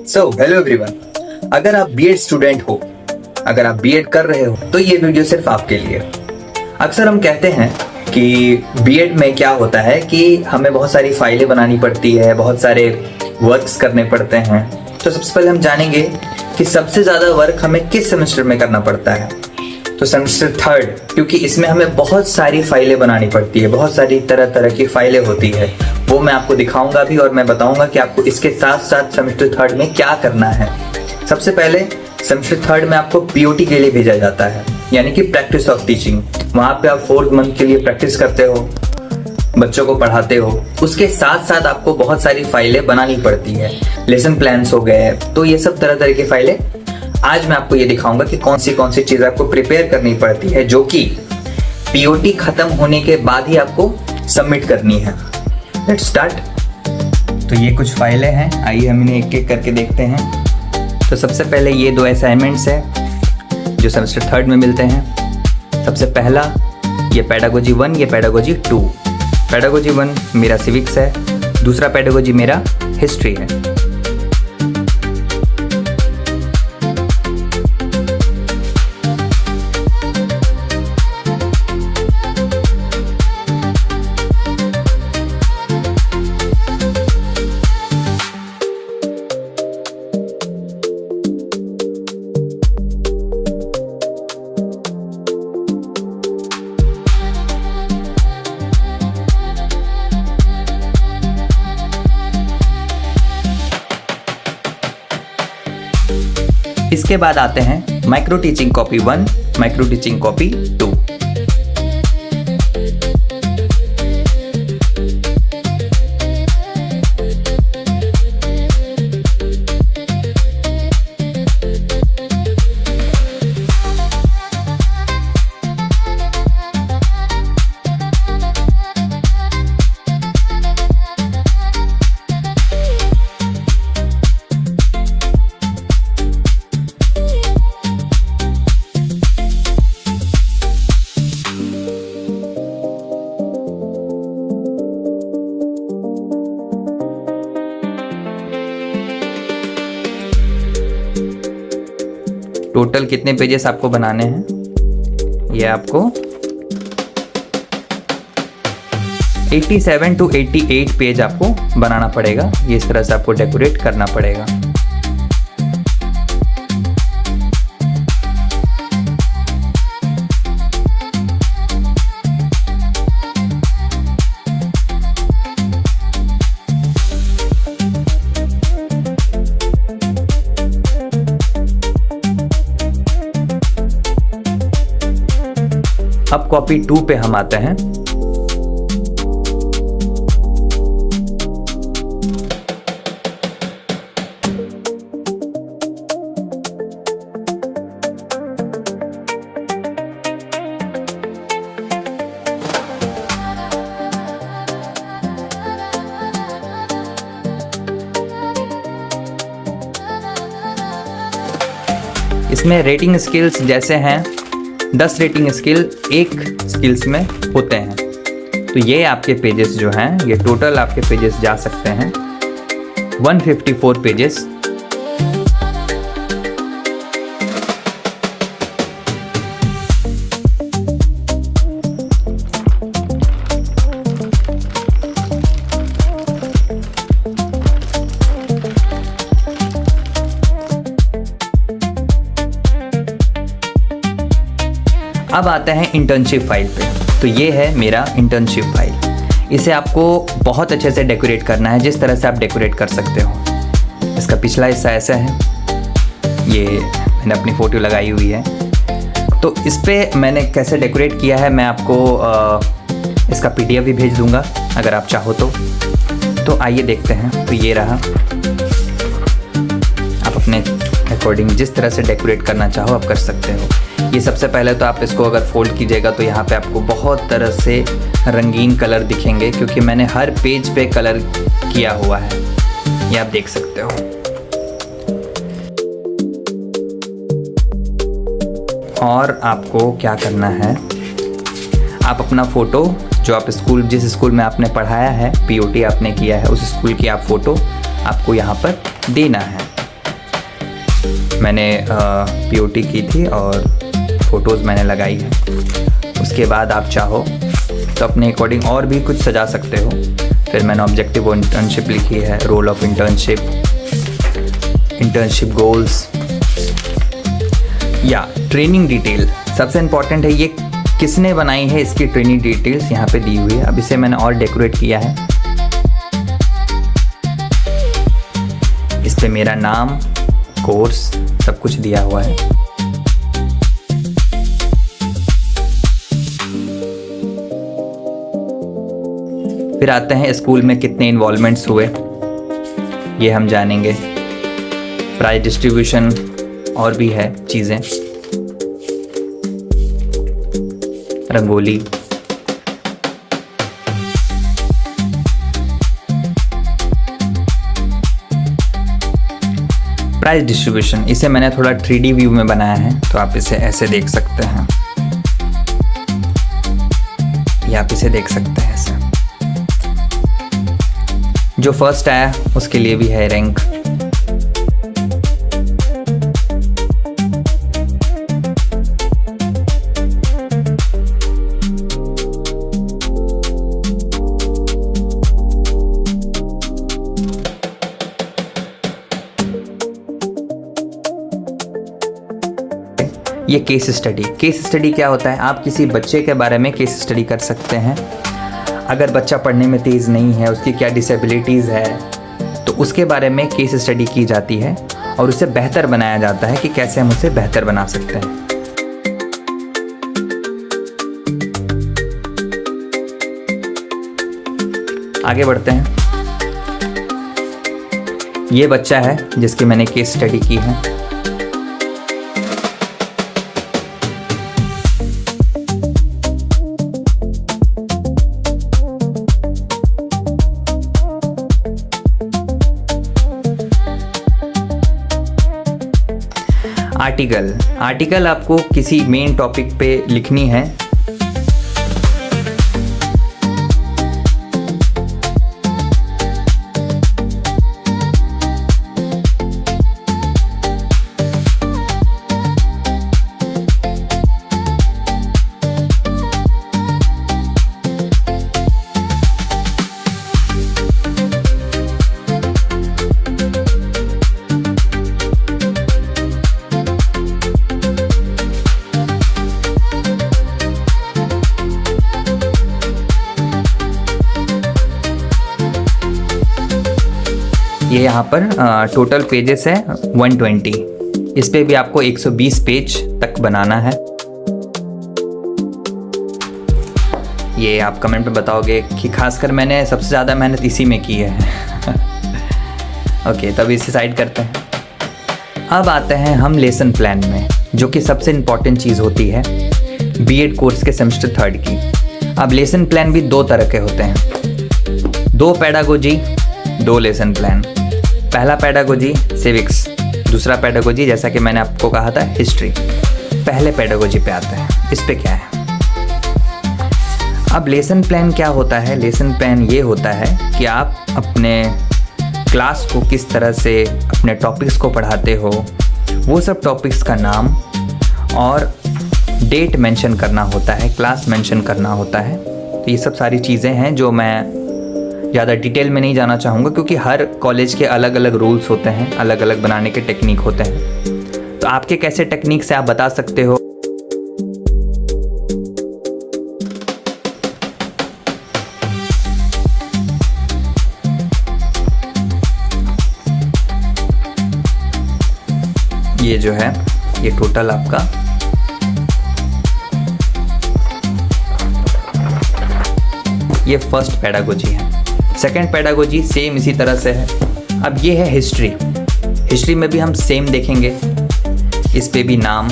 Hello everyone. अगर आप BEd student हो, अगर आप बीएड कर रहे हो तो ये वीडियो सिर्फ आपके लिए। अक्सर हम कहते हैं कि बीएड में क्या होता है कि हमें बहुत सारी फाइलें बनानी पड़ती है, बहुत सारे वर्क्स करने पड़ते हैं। तो सबसे पहले हम जानेंगे कि सबसे ज़्यादा वर्क हमें किस सेमेस्टर में करना पड़ता है। तो सेमेस्टर थर्ड, क्योंकि इसमें हमें बहुत सारी फाइलें बनानी पड़ती है, बहुत सारी तरह तरह की फाइलें होती है। वो मैं आपको दिखाऊंगा भी और मैं बताऊंगा कि आपको इसके साथ साथ सेमेस्टर थर्ड में क्या करना है। सबसे पहले सेमेस्टर थर्ड में आपको पीओटी के लिए भेजा जाता है, यानी कि प्रैक्टिस ऑफ टीचिंग। वहाँ पे आप 4th मंथ के लिए प्रैक्टिस करते हो, बच्चों को पढ़ाते हो। उसके साथ साथ आपको बहुत सारी फाइलें बनानी पड़ती है, लेसन प्लान्स हो गए। तो ये सब तरह तरह की फाइलें आज मैं आपको ये दिखाऊंगा कि कौन सी चीज़ आपको प्रिपेयर करनी पड़ती है, जो कि पीओटी खत्म होने के बाद ही आपको सबमिट करनी है। Let's start. तो ये कुछ फाइलें हैं, आइए हम इन्हें एक एक करके देखते हैं। तो सबसे पहले ये 2 असाइनमेंट्स हैं जो सेमेस्टर थर्ड में मिलते हैं। सबसे पहला ये पेडागोजी 1, ये पेडागोजी 2। पेडागोजी 1 मेरा सिविक्स है, दूसरा पेडागोजी मेरा हिस्ट्री है। इसके बाद आते हैं micro teaching copy 1, micro teaching copy 2। Total कितने पेजेस आपको बनाने हैं? ये आपको 87 to 88 पेज आपको बनाना पड़ेगा। ये इस तरह से आपको डेकोरेट करना पड़ेगा। अब कॉपी 2 पे हम आते हैं। इसमें रेटिंग स्किल्स जैसे हैं 10 रेटिंग स्किल एक स्किल्स में होते हैं। तो ये आपके पेजेस जो हैं, ये टोटल आपके पेजेस जा सकते हैं 154 पेजेस। अब आते हैं इंटर्नशिप फाइल पे। तो ये है मेरा इंटर्नशिप फाइल। इसे आपको बहुत अच्छे से डेकोरेट करना है, जिस तरह से आप डेकोरेट कर सकते हो। इसका पिछला हिस्सा ऐसा है, ये मैंने अपनी फ़ोटो लगाई हुई है। तो इस पर मैंने कैसे डेकोरेट किया है मैं आपको इसका PDF भी भेज दूँगा अगर आप चाहो तो आइए देखते हैं। तो ये रहा, आप अपने अकॉर्डिंग जिस तरह से डेकोरेट करना चाहो आप कर सकते हो। ये सबसे पहले तो आप इसको अगर फोल्ड कीजिएगा तो यहाँ पे आपको बहुत तरह से रंगीन कलर दिखेंगे, क्योंकि मैंने हर पेज पे कलर किया हुआ है, ये आप देख सकते हो। और आपको क्या करना है, आप अपना फ़ोटो जो आप जिस स्कूल में आपने पढ़ाया है, पीओटी आपने किया है, उस स्कूल की आप फ़ोटो आपको यहाँ पर देना है। मैंने पीओटी की थी और फ़ोटोज़ मैंने लगाई है। उसके बाद आप चाहो तो अपने अकॉर्डिंग और भी कुछ सजा सकते हो। फिर मैंने ऑब्जेक्टिव इंटर्नशिप लिखी है, role of internship, internship goals या ट्रेनिंग डिटेल। सबसे इम्पॉर्टेंट है ये किसने बनाई है, इसकी ट्रेनिंग डिटेल्स यहाँ पे दी हुई है। अब इसे मैंने और डेकोरेट किया है। इस पे मेरा नाम, कोर्स सब कुछ दिया हुआ है। फिर आते हैं स्कूल में कितने इन्वॉल्वमेंट्स हुए, ये हम जानेंगे। प्राइज डिस्ट्रीब्यूशन और भी है चीज़ें, रंगोली, प्राइज डिस्ट्रीब्यूशन। इसे मैंने थोड़ा 3D व्यू में बनाया है, तो आप इसे ऐसे देख सकते हैं या आप इसे देख सकते हैं ऐसे। जो फर्स्ट आया उसके लिए भी है रैंक। ये केस स्टडी। केस स्टडी क्या होता है? आप किसी बच्चे के बारे में केस स्टडी कर सकते हैं। अगर बच्चा पढ़ने में तेज़ नहीं है, उसकी क्या डिसेबिलिटीज़ है, तो उसके बारे में केस स्टडी की जाती है और उसे बेहतर बनाया जाता है कि कैसे हम उसे बेहतर बना सकते हैं। आगे बढ़ते हैं। ये बच्चा है जिसकी मैंने केस स्टडी की है। आर्टिकल आपको किसी मेन टॉपिक पे लिखनी है। ये यहाँ पर टोटल पेजेस है 120। इस पे भी आपको 120 पेज तक बनाना है। ये आप कमेंट पे बताओगे कि खासकर मैंने सबसे ज़्यादा मेहनत इसी में की है। ओके, तब इसे साइड करते हैं। अब आते हैं हम लेसन प्लान में, जो कि सबसे इम्पॉर्टेंट चीज़ होती है बीएड कोर्स के सेमेस्टर 3 की। अब लेसन प्लान भी दो तरह के होते हैं, 2 पेडागोजी 2 लेसन प्लान। पहला पेडागोजी सिविक्स, दूसरा पेडागोजी जैसा कि मैंने आपको कहा था हिस्ट्री। पहले पेडागोजी पे आते हैं, इस पे क्या है। अब लेसन प्लान क्या होता है? लेसन प्लान ये होता है कि आप अपने क्लास को किस तरह से अपने टॉपिक्स को पढ़ाते हो, वो सब टॉपिक्स का नाम और डेट मेंशन करना होता है, क्लास मेंशन करना होता है। तो ये सब सारी चीज़ें हैं जो मैं ज़्यादा डिटेल में नहीं जाना चाहूँगा, क्योंकि हर कॉलेज के अलग अलग रूल्स होते हैं, अलग अलग बनाने के टेक्निक होते हैं। तो आपके कैसे टेक्निक से आप बता सकते हो। ये जो है ये टोटल आपका ये फर्स्ट पेडागोजी है। सेकंड पेडागोजी सेम इसी तरह से है। अब ये है हिस्ट्री। हिस्ट्री में भी हम सेम देखेंगे, इस पे भी नाम,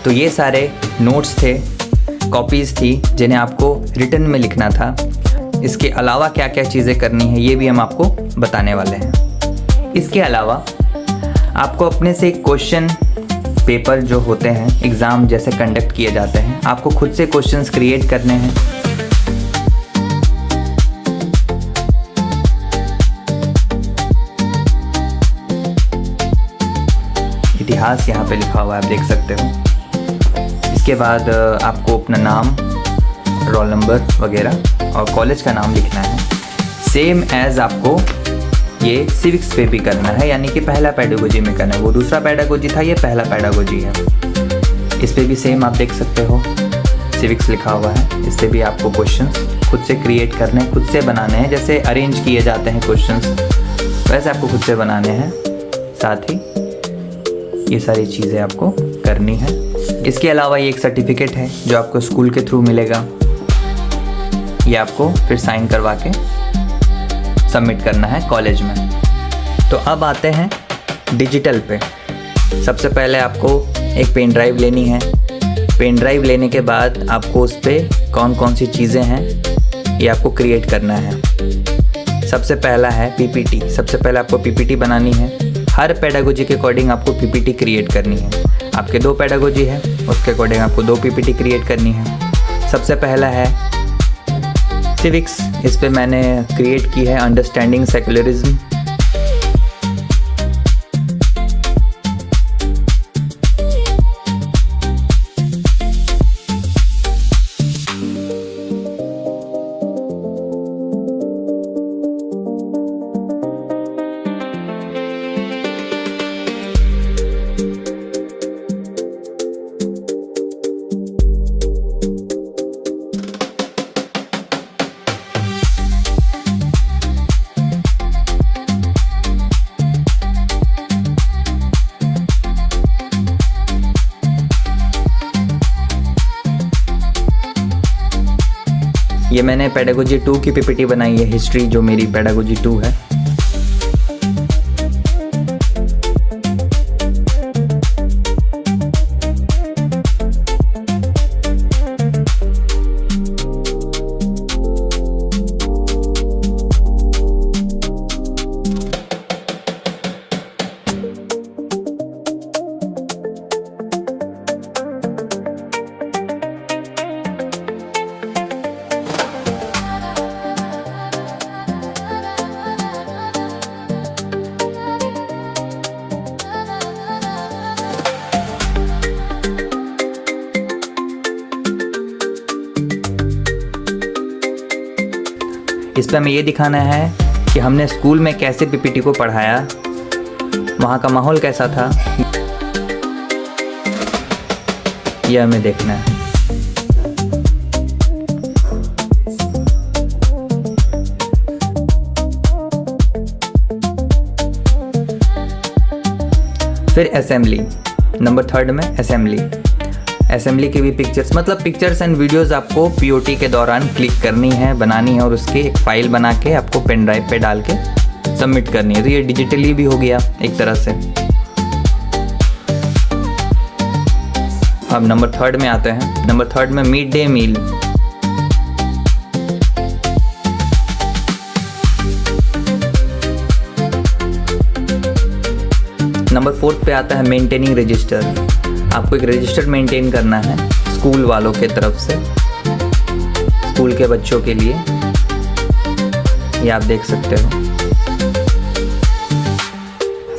तो ये सारे नोट्स थे, कॉपीज़ थी जिन्हें आपको रिटर्न में लिखना था। इसके अलावा क्या क्या चीज़ें करनी है ये भी हम आपको बताने वाले हैं। इसके अलावा आपको अपने से क्वेश्चन पेपर जो होते हैं एग्ज़ाम जैसे कंडक्ट किए जाते हैं, आपको खुद से क्वेश्चंस क्रिएट करने हैं। इतिहास यहाँ पे लिखा हुआ है, आप देख सकते हो। इसके बाद आपको अपना नाम, रोल नंबर वगैरह और कॉलेज का नाम लिखना है। सेम एज आपको ये सिविक्स पे भी करना है, यानी कि पहला पेडागोजी में करना है। वो दूसरा पेडागोजी था, ये पहला पेडागोजी है। इस पे भी सेम आप देख सकते हो सिविक्स लिखा हुआ है। इस पे भी आपको क्वेश्चंस खुद से क्रिएट करने हैं, खुद से बनाने हैं। जैसे अरेंज किए जाते हैं क्वेश्चंस वैसे आपको खुद से बनाने हैं। साथ ही ये सारी चीज़ें आपको करनी है। इसके अलावा ये एक सर्टिफिकेट है जो आपको स्कूल के थ्रू मिलेगा। ये आपको फिर साइन करवा के सबमिट करना है कॉलेज में। तो अब आते हैं डिजिटल पे। सबसे पहले आपको एक पेन ड्राइव लेनी है। पेन ड्राइव लेने के बाद आपको उस पर कौन कौन सी चीज़ें हैं ये आपको क्रिएट करना है। सबसे पहला है पीपीटी। सबसे पहले आपको पीपीटी बनानी है। हर पेडागोजी के अकॉर्डिंग आपको पीपीटी क्रिएट करनी है। आपके 2 पेडागोजी है, उसके अकॉर्डिंग आपको 2 पीपीटी क्रिएट करनी है। सबसे पहला है सिविक्स। इस पे मैंने क्रिएट की है अंडरस्टैंडिंग सेक्युलरिज्म। ये मैंने पेडागोजी 2 की पीपीटी बनाई है, हिस्ट्री जो मेरी पेडागोजी 2 है। इस पर हमें ये दिखाना है कि हमने स्कूल में कैसे पीपीटी को पढ़ाया, वहाँ का माहौल कैसा था, यह हमें देखना है। फिर असेंबली, नंबर 3 में असेंबली की भी पिक्चर्स, मतलब पिक्चर्स एंड वीडियोस आपको पीओटी के दौरान क्लिक करनी है, बनानी है और उसकी एक फाइल बना के आपको पेन ड्राइव पे डाल के सबमिट करनी है। तो ये डिजिटली भी हो गया एक तरह से। अब नंबर 3 में आते हैं। नंबर 3 में मिड डे मील। नंबर 4 पे आता है मेंटेनिंग रजिस्टर। आपको एक रजिस्टर मेंटेन करना है स्कूल वालों के तरफ से, स्कूल के बच्चों के लिए। ये आप देख सकते हो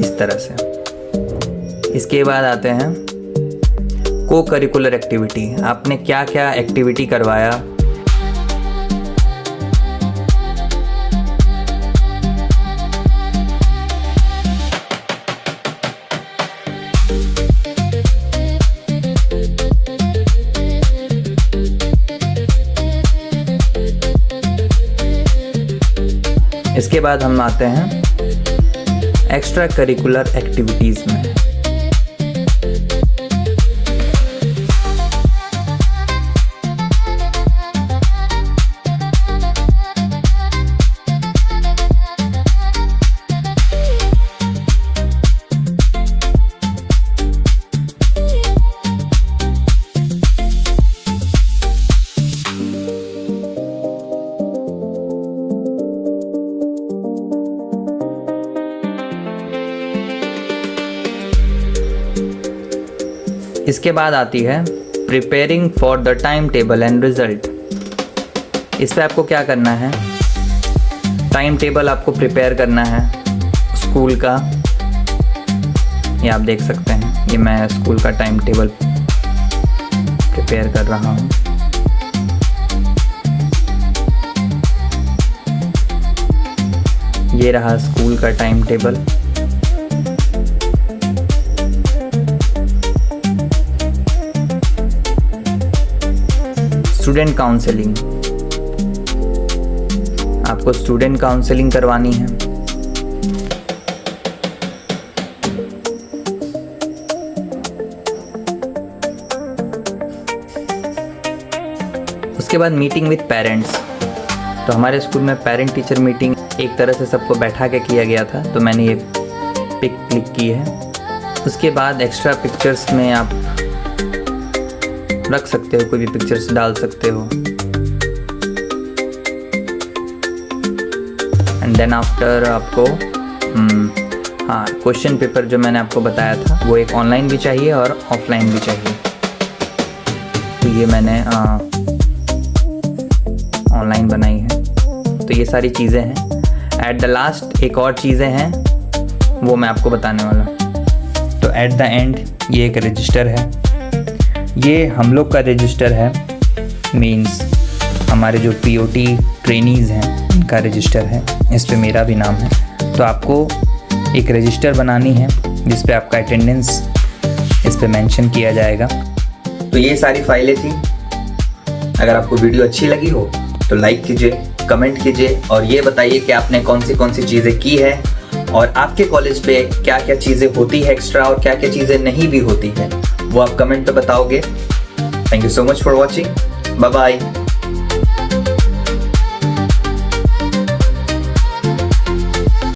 इस तरह से। इसके बाद आते हैं को करिकुलर एक्टिविटी। आपने क्या क्या एक्टिविटी करवाया, इसके बाद हम आते हैं एक्स्ट्रा करिकुलर एक्टिविटीज़ में। इसके बाद आती है preparing for the time table and result. इस पर आपको क्या करना है, टाइम टेबल आपको प्रिपेयर करना है स्कूल का। ये आप देख सकते हैं, ये मैं स्कूल का टाइम टेबल प्रिपेयर कर रहा हूँ। ये रहा स्कूल का टाइम टेबल। स्टूडेंट काउंसलिंग, आपको स्टूडेंट काउंसलिंग करवानी है। उसके बाद मीटिंग विद पेरेंट्स। तो हमारे स्कूल में पेरेंट टीचर मीटिंग एक तरह से सबको बैठा के किया गया था, तो मैंने ये पिक क्लिक की है। उसके बाद एक्स्ट्रा पिक्चर्स में आप रख सकते हो, कोई भी पिक्चर्स डाल सकते हो। एंड देन आफ्टर आपको हाँ, क्वेश्चन पेपर जो मैंने आपको बताया था वो एक ऑनलाइन भी चाहिए और ऑफलाइन भी चाहिए। तो ये मैंने ऑनलाइन बनाई है। तो ये सारी चीज़ें हैं। एट द लास्ट एक और चीज़ें हैं, वो मैं आपको बताने वाला हूँ। तो एट द एंड ये एक रजिस्टर है, ये हम लोग का रजिस्टर है, मीन्स हमारे जो पीओटी ट्रेनीज़ हैं उनका रजिस्टर है। इस पे मेरा भी नाम है। तो आपको एक रजिस्टर बनानी है जिस पे आपका अटेंडेंस इस पे मेंशन किया जाएगा। तो ये सारी फाइलें थी। अगर आपको वीडियो अच्छी लगी हो तो लाइक कीजिए, कमेंट कीजिए और ये बताइए कि आपने कौन सी चीज़ें की है और आपके कॉलेज पे क्या क्या चीज़ें होती है एक्स्ट्रा और क्या क्या चीज़ें नहीं भी होती है, वो आप कमेंट पे बताओगे। Thank you so much for watching. Bye bye.